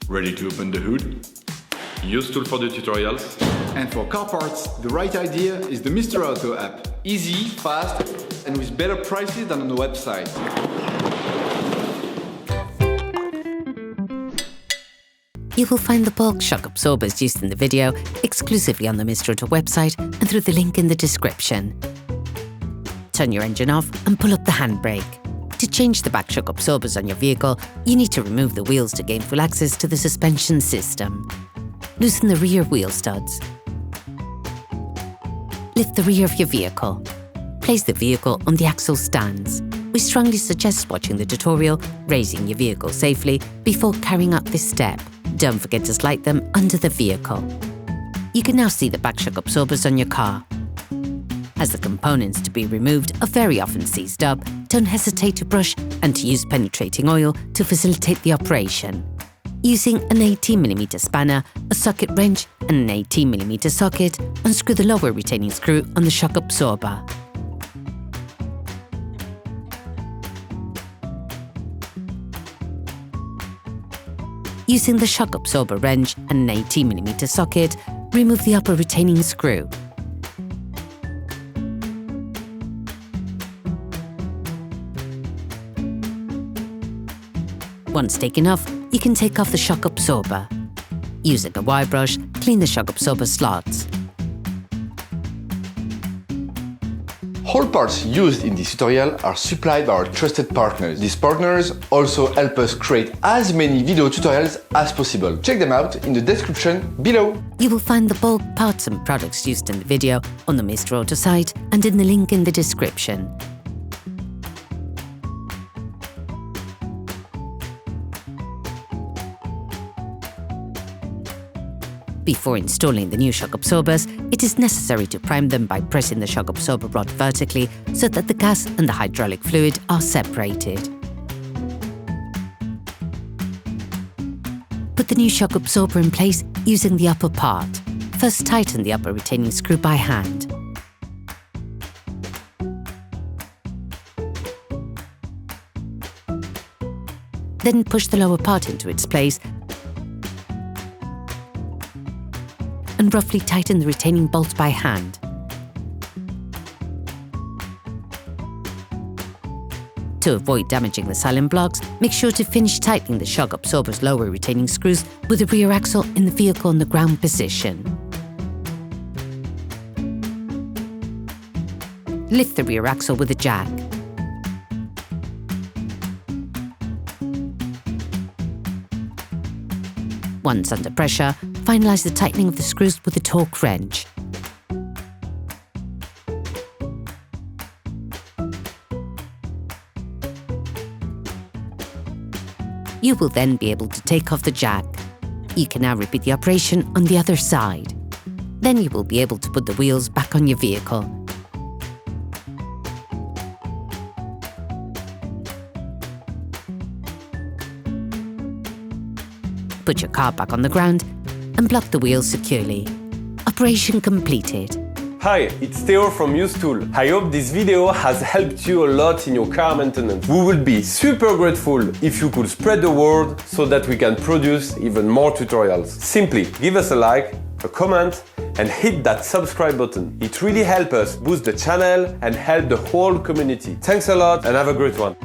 Ready to open the hood? UseTool for the tutorials. And for car parts, the right idea is the Mr. Auto app. Easy, fast, and with better prices than on the website. You will find the bulk shock absorbers used in the video exclusively on the Mr. Auto website and through the link in the description. Turn your engine off and pull up the handbrake. To change the back shock absorbers on your vehicle, you need to remove the wheels to gain full access to the suspension system. Loosen the rear wheel studs. Lift the rear of your vehicle. Place the vehicle on the axle stands. We strongly suggest watching the tutorial, raising your vehicle safely before carrying out this step. Don't forget to slide them under the vehicle. You can now see the back shock absorbers on your car. As the components to be removed are very often seized up, don't hesitate to brush and to use penetrating oil to facilitate the operation. Using an 18mm spanner, a socket wrench and an 18mm socket, unscrew the lower retaining screw on the shock absorber. Using the shock absorber wrench and an 18mm socket, remove the upper retaining screw. Once taken off, you can take off the shock absorber. Using a wire brush, clean the shock absorber slots. All parts used in this tutorial are supplied by our trusted partners. These partners also help us create as many video tutorials as possible. Check them out in the description below. You will find the bulk parts and products used in the video on the Mr. Auto site and in the link in the description. Before installing the new shock absorbers, it is necessary to prime them by pressing the shock absorber rod vertically so that the gas and the hydraulic fluid are separated. Put the new shock absorber in place using the upper part. First tighten the upper retaining screw by hand. Then push the lower part into its place and roughly tighten the retaining bolts by hand. To avoid damaging the silent blocks, make sure to finish tightening the shock absorber's lower retaining screws with the rear axle in the vehicle in the ground position. Lift the rear axle with a jack. Once under pressure, finalize the tightening of the screws with a torque wrench. You will then be able to take off the jack. You can now repeat the operation on the other side. Then you will be able to put the wheels back on your vehicle. Put your car back on the ground and block the wheels securely. Operation completed. Hi, it's Theo from UseTool. I hope this video has helped you a lot in your car maintenance. We would be super grateful if you could spread the word so that we can produce even more tutorials. Simply give us a like, a comment, and hit that subscribe button. It really helps us boost the channel and help the whole community. Thanks a lot and have a great one.